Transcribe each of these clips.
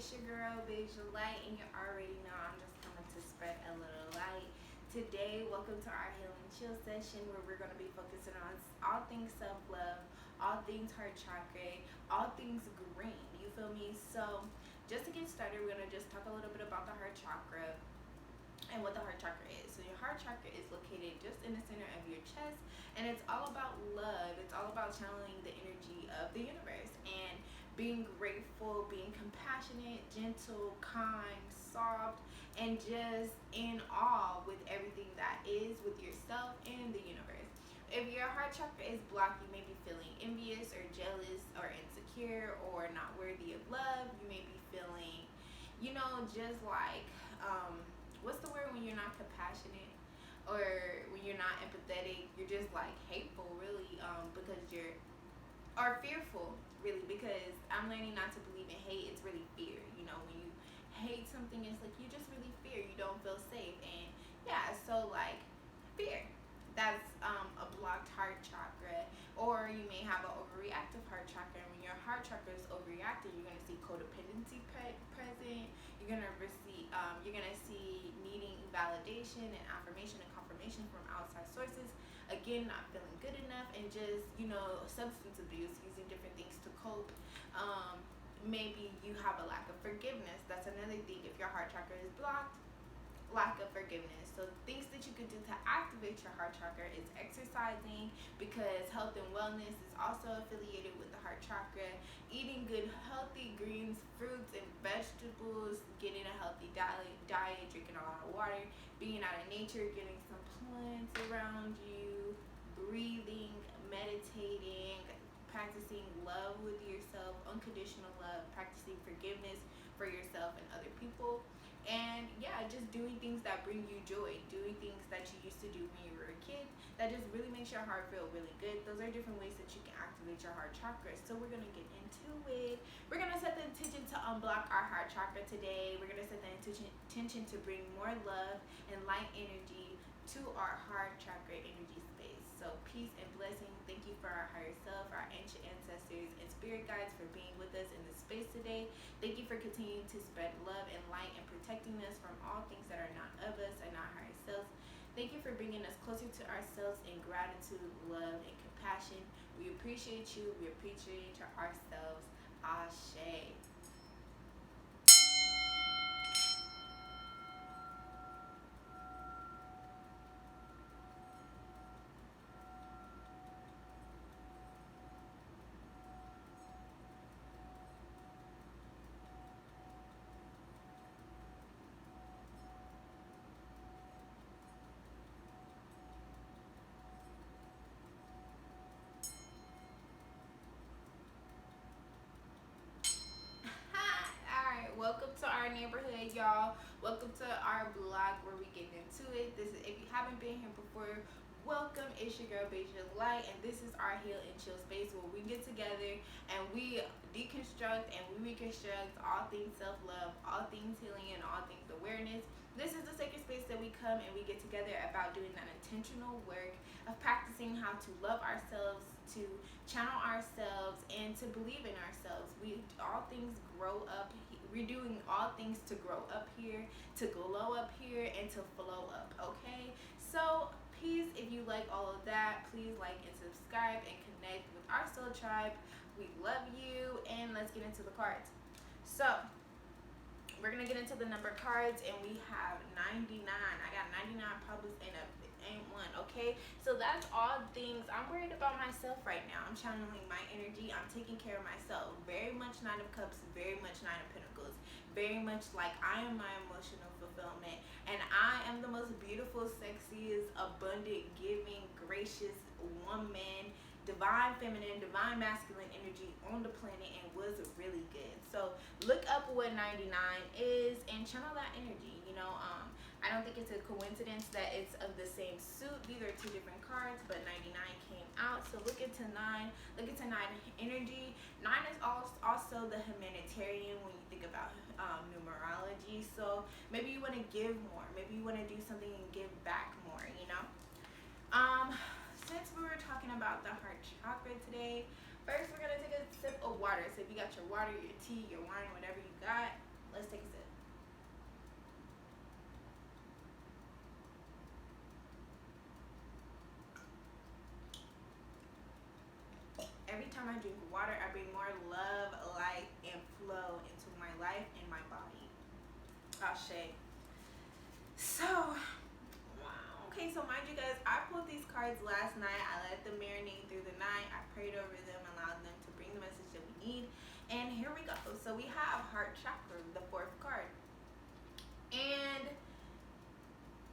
It's your girl, Beija Light, and you already know I'm just coming to spread a little light. Today, welcome to our healing chill session where we're going to be focusing on all things self love, all things heart chakra, all things green. You feel me? So, just to get started, we're going to just talk a little bit about the heart chakra and what the heart chakra is. So your heart chakra is located just in the center of your chest, and it's all about love. It's all about channeling the energy of the universe and being grateful, being compassionate, gentle, kind, soft, and just in awe with everything that is with yourself and the universe. If your heart chakra is blocked, you may be feeling envious or jealous or insecure or not worthy of love. You may be feeling, just like what's the word when you're not compassionate or when you're not empathetic? You're just like hateful, really, because you're or fearful, really, because I'm learning not to believe in hate. It's really fear. When you hate something, it's like you just really fear. You don't feel safe, and yeah, so like fear. That's a blocked heart chakra, or you may have an overreactive heart chakra. And when your heart chakra is overreactive, you're gonna see codependency present. You're gonna see needing validation and affirmation and confirmation from outside sources. Again, not feeling good enough, and just substance abuse, using different things to cope. Maybe you have a lack of forgiveness. That's another thing. If your heart chakra is blocked, lack of forgiveness. So things that you could do to activate your heart chakra is exercising, because health and wellness is also affiliated with the heart chakra. Eating good healthy greens, fruits, and vegetables, getting a healthy diet, drinking a lot of water, being out in nature, getting some plants around you, breathing, meditating, practicing love with yourself, unconditional love, practicing forgiveness for yourself and other people. And yeah, just doing things that bring you joy, doing things that you used to do when you were a kid that just really makes your heart feel really good. Those are different ways that you can activate your heart chakra. So we're gonna get into it. We're gonna set the intention to unblock our heart chakra today. We're gonna set the intention to bring more love and light energy to our heart chakra energy space. So peace and blessing. Thank you for our higher self, our ancient ancestors, and spirit guides for being with us in this space today. Thank you for continuing to spread love and light and protecting us from all things that are not of us and our higher selves. Thank you for bringing us closer to ourselves in gratitude, love, and compassion. We appreciate you. We appreciate ourselves. Ashe. Alright, welcome to our neighborhood, y'all. Welcome to our blog where we get into it. This is, if you haven't been here before, welcome. It's your girl Beija Light, and this is our heal and chill space where we get together and we deconstruct and we reconstruct all things self-love, all things healing, and all things awareness. This is the sacred space that we come and we get together about doing that intentional work of practicing how to love ourselves, to channel ourselves, and to believe in ourselves. We're doing all things to grow up here, to glow up here, and to flow up. Okay, so please, if you like all of that, please like and subscribe and connect with our soul tribe. We love you, and let's get into the cards. So we're gonna get into the number cards, and we have 99. I got 99 published and ain't one. Okay, so that's all things. I'm worried about myself right now. I'm channeling my energy. I'm taking care of myself. Very much Nine of Cups, very much Nine of Pentacles, very much like I am my emotional fulfillment, and I am the most beautiful, sexiest, abundant, giving, gracious woman, divine feminine, divine masculine energy on the planet, and was really good. So look up what 99 is and channel that energy. I don't think it's a coincidence that it's of the same suit. These are two different cards, but 99 came out. So look into 9. Look into 9 energy. 9 is also the humanitarian when you think about numerology. So maybe you want to give more. Maybe you want to do something and give back more. Since we were talking about the heart chakra today, first we're going to take a sip of water. So if you got your water, your tea, your wine, whatever you got, Let's take a sip. Every time I drink water, I bring more love, light, and flow into my life and my body. Ashe. So, wow. Okay, so mind you guys, I pulled these cards last night. I let them marinate through the night. I prayed over them, allowed them to bring the message that we need. And here we go. So we have heart chakra, the fourth card. And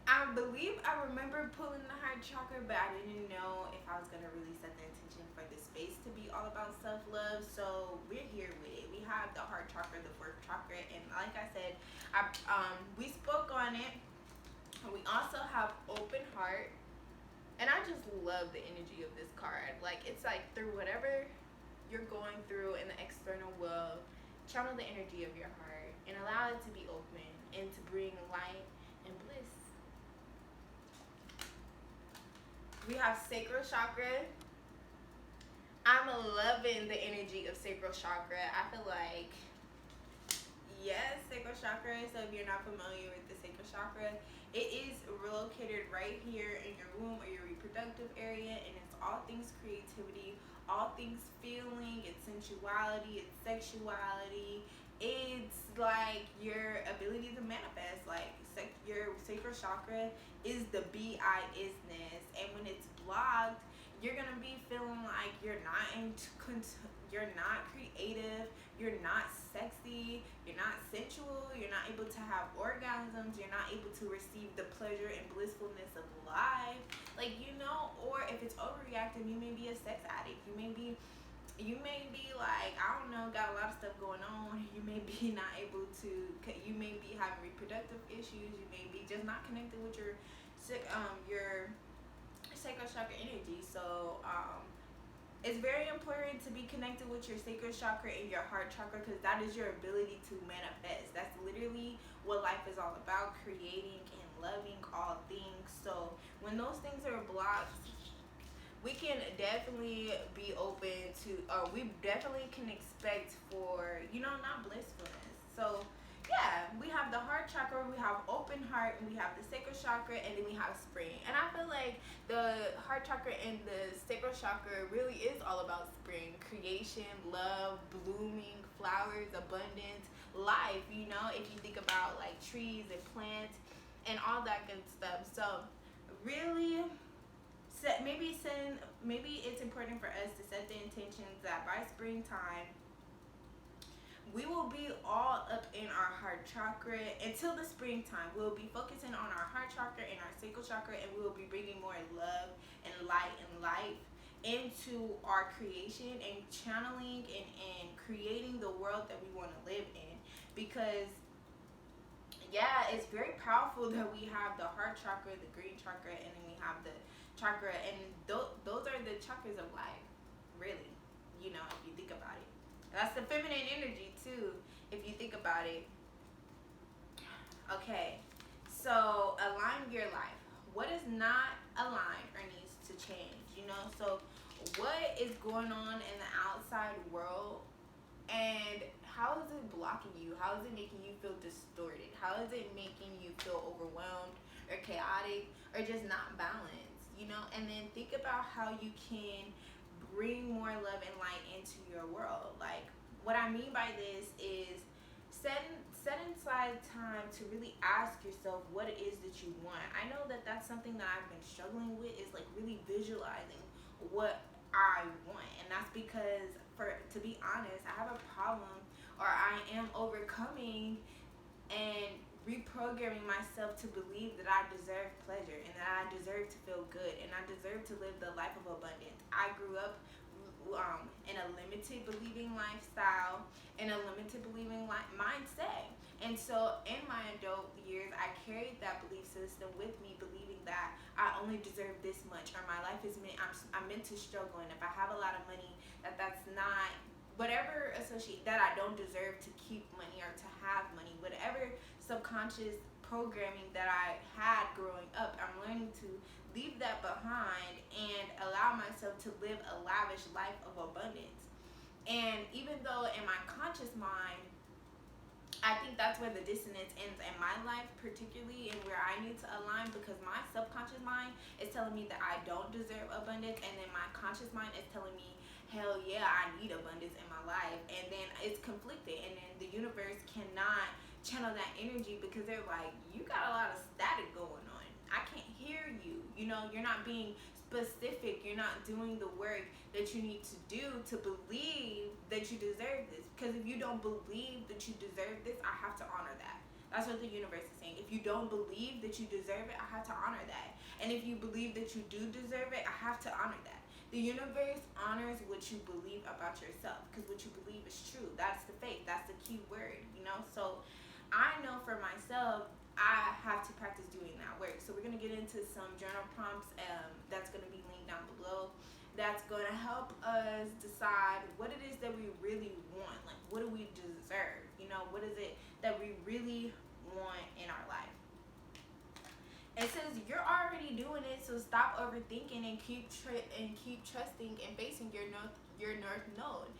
I believe I remember pulling the heart chakra, but I didn't know if I was going to really set the intention for this space to be all about self-love. So we're here with it. We have the heart chakra, the fourth chakra, and like I said, we spoke on it. We also have open heart, and I just love the energy of this card. Like, it's like through whatever you're going through in the external world, channel the energy of your heart and allow it to be open and to bring light and bliss. We have sacral chakra. I'm loving the energy of sacral chakra. I feel like, yes, sacral chakra. So if you're not familiar with the sacral chakra, it is located right here in your womb or your reproductive area, and it's all things creativity, all things feeling, it's sensuality, it's sexuality. It's like your ability to manifest. Like, your sacral chakra is the isness, and when it's blocked, you're gonna be feeling like you're not you're not creative, you're not sexy, you're not sensual, you're not able to have orgasms, you're not able to receive the pleasure and blissfulness of life. Like, or if it's overreactive, you may be a sex addict. You may be like, I don't know, got a lot of stuff going on. You may be not able to, you may be having reproductive issues. You may be just not connected with your sacral chakra energy. So it's very important to be connected with your sacral chakra and your heart chakra, because that is your ability to manifest. That's literally what life is all about, creating and loving all things. So when those things are blocked, we can definitely be open to, we definitely can expect for, not blissfulness. So yeah, we have the heart chakra, we have open heart, and we have the sacral chakra, and then we have spring. And I feel like the heart chakra and the sacral chakra really is all about spring, creation, love, blooming, flowers, abundance, life. If you think about like trees and plants and all that good stuff. So really, maybe it's important for us to set the intentions that by springtime we will be all up in our heart chakra. Until the springtime, we'll be focusing on our heart chakra and our sacral chakra, and we will be bringing more love and light and life into our creation and channeling and creating the world that we want to live in. Because yeah, it's very powerful that we have the heart chakra, the green chakra, and then we have the chakra, and those are the chakras of life, really, if you think about it. That's the feminine energy too, if you think about it. Okay, so align your life. What is not aligned or needs to change? So what is going on in the outside world, and how is it blocking you? How is it making you feel distorted? How is it making you feel overwhelmed or chaotic or just not balanced? And then think about how you can bring more love and light into your world. Like, what I mean by this is set aside time to really ask yourself what it is that you want. I know that that's something that I've been struggling with, is like really visualizing what I want. And that's because, to be honest, I have a problem, or I am overcoming and reprogramming myself to believe that I deserve pleasure and that I deserve to feel good and I deserve to live the life of abundance. I grew up in a limited believing lifestyle, in a limited believing mindset. And so in my adult years, I carried that belief system with me, believing that I only deserve this much, or my life is I'm meant to struggle, and if I have a lot of money, that's not whatever associate that I don't deserve to keep money or to have money. Whatever subconscious programming that I had growing up, I'm learning to leave that behind and allow myself to live a lavish life of abundance. And even though in my conscious mind I think that's where the dissonance ends in my life, particularly, and where I need to align, because my subconscious mind is telling me that I don't deserve abundance, and then my conscious mind is telling me, hell yeah, I need abundance in my life. And then it's conflicted, and then the universe cannot channel that energy because they're like, you got a lot of static going on. I can't hear you. You know, you're not being specific. You're not doing the work that you need to do to believe that you deserve this. Because if you don't believe that you deserve this, I have to honor that. That's what the universe is saying. If you don't believe that you deserve it, I have to honor that. And if you believe that you do deserve it, I have to honor that. The universe honors what you believe about yourself, because what you believe is true. That's the faith. That's the key word, you know? So I know for myself, I have to practice doing that work. So we're going to get into some journal prompts that's going to be linked down below. That's going to help us decide what it is that we really want. Like, what do we deserve? You know, what is it that we really want in our life? It says you're already doing it, so stop overthinking and keep trusting and facing your north node.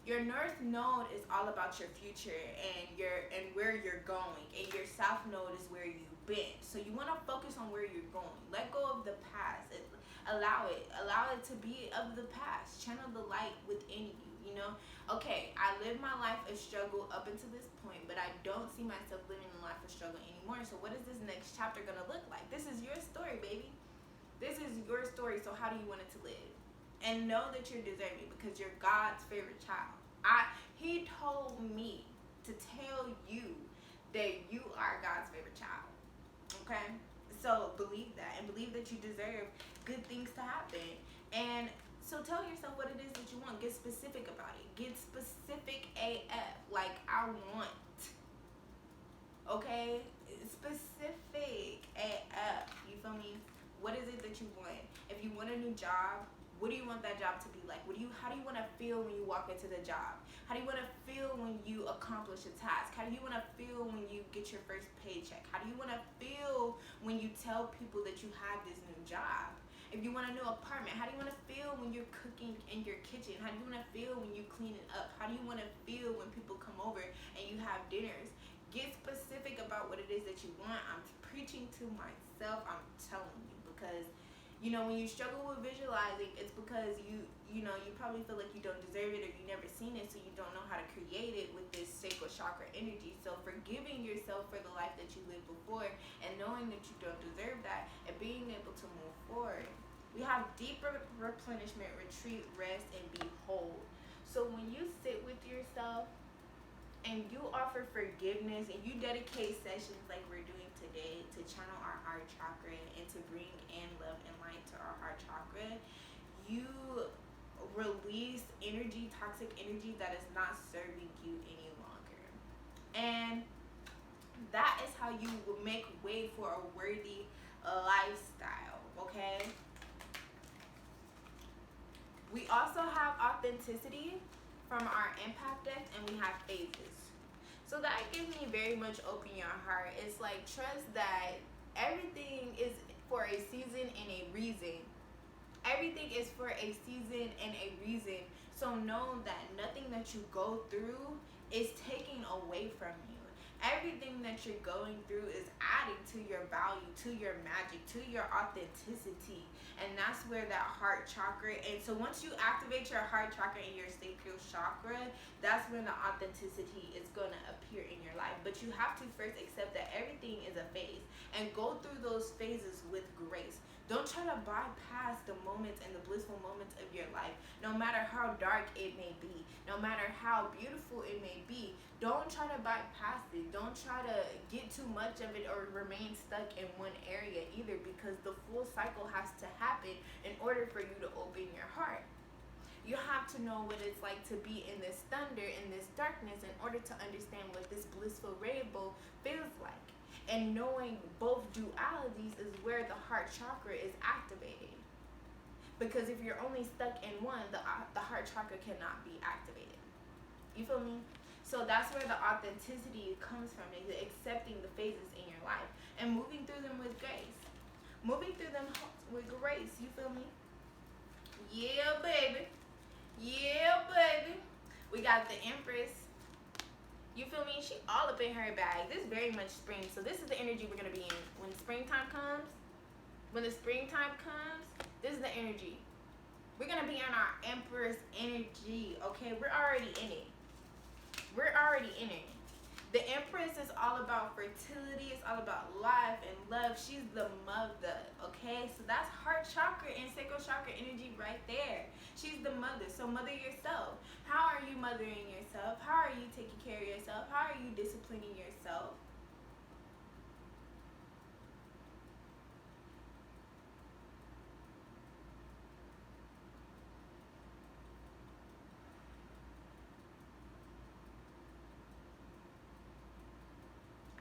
Your north node is all about your future and where you're going, and your south node is where you've been. So you want to focus on where you're going. Let go of the past. Allow it to be of the past. Channel the light within you. You know, okay, I lived my life of struggle up until this point, but I don't see myself living a life of struggle anymore. So what is this next chapter gonna look like? This is your story, baby. This is your story. So how do you want it to live? And know that you're deserving, because you're God's favorite child. He told me to tell you that you are God's favorite child. Okay? So believe that, and believe that you deserve good things to happen. And so tell yourself what it is that you want. Get specific about it. Get specific AF. Like, I want. Okay? Specific AF. You feel me? What is it that you want? If you want a new job, what do you want that job to be like? How do you want to feel when you walk into the job? How do you want to feel when you accomplish a task? How do you want to feel when you get your first paycheck? How do you want to feel when you tell people that you have this new job? If you want a new apartment, how do you want to feel when you're cooking in your kitchen? How do you want to feel when you clean it up? How do you want to feel when people come over and you have dinners? Get specific about what it is that you want. I'm preaching to myself. I'm telling you, because you know, when you struggle with visualizing, it's because you probably feel like you don't deserve it, or you never seen it, so you don't know how to create it with this sacral chakra energy. So forgiving yourself for the life that you lived before, and knowing that you don't deserve that, and being able to move forward. We have deeper replenishment, retreat, rest, and behold. So when you sit with yourself and you offer forgiveness, and you dedicate sessions like we're doing today to channel our heart chakra and to bring in love and light to our heart chakra, you release energy, toxic energy that is not serving you any longer. And that is how you will make way for a worthy lifestyle, okay? We also have authenticity from our empath deck, and we have phases. So that gives me very much open your heart. It's like, trust that everything is for a season and a reason. Everything is for a season and a reason. So know that nothing that you go through is taking away from you. Everything that you're going through is adding to your value, to your magic, to your authenticity. And that's where that heart chakra, and so once you activate your heart chakra and your sacral chakra, that's when the authenticity is going to appear in your life. But you have to first accept that everything is a phase, and go through those phases with grace. Don't try to bypass the moments and the blissful moments of your life, no matter how dark it may be, no matter how beautiful it may be. Don't try to bypass it. Don't try to get too much of it or remain stuck in one area either, because the full cycle has to happen in order for you to open your heart. You have to know what it's like to be in this thunder, in this darkness, in order to understand what this blissful rainbow feels like. And knowing both dualities is where the heart chakra is activated. Because if you're only stuck in one, the heart chakra cannot be activated. You feel me? So that's where the authenticity comes from, is accepting the phases in your life and moving through them with grace. Moving through them with grace, you feel me? Yeah, baby. Yeah, baby. We got the Empress You feel me? She all up in her bag. This is very much spring. So this is the energy we're going to be in. When springtime comes, this is the energy. We're going to be in our Empress energy, okay? We're already in it. The Empress is all about fertility. It's all about life and love. She's the mother, okay? So that's heart chakra and sacral chakra energy right there. She's the mother. So mother yourself. How are you mothering yourself? How are you taking care of yourself? How are you disciplining yourself?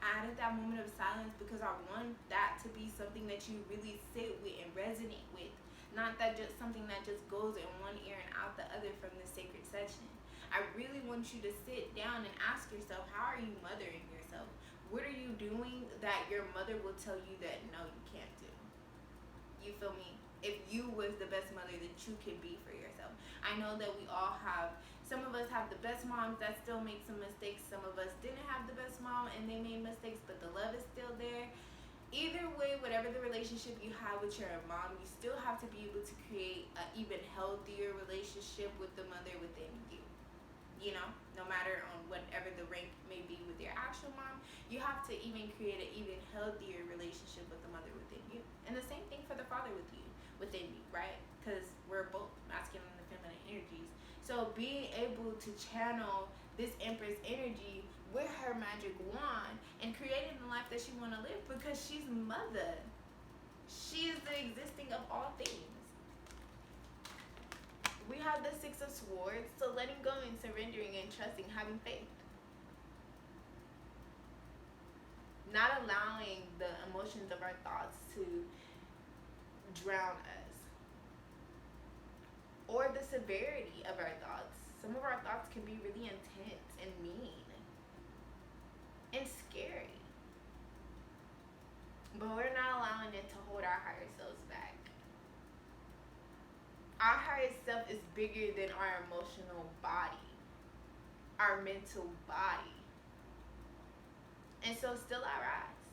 I added that moment of silence because I want that to be something that you really sit with and resonate with. Not that just something that just goes in one ear and out the other from the sacred session. I really want you to sit down and ask yourself, how are you mothering yourself? What are you doing that your mother will tell you that no, you can't do? You feel me? If you was the best mother that you could be for yourself. I know that we all have, some of us have the best moms that still make some mistakes. Some of us didn't have the best mom and they made mistakes, but the love is still there. Either way, whatever the relationship you have with your mom, you still have to be able to create an even healthier relationship with the mother within you. You know, no matter on whatever the rank may be with your actual mom, you have to even create an even healthier relationship with the mother within you. And the same thing for the father within you, right? Because we're both masculine and feminine energies. So being able to channel this Empress energy with her magic wand and creating the life that she want to live, because she's mother. She is the existing of all things. We have the Six of Swords, so letting go and surrendering and trusting, having faith. Not allowing the emotions of our thoughts to drown us. Or the severity of our thoughts. Some of our thoughts can be really intense and mean and scary. But we're not allowing it to hold our higher selves back. Our higher self is bigger than our emotional body, our mental body. And so still our rise.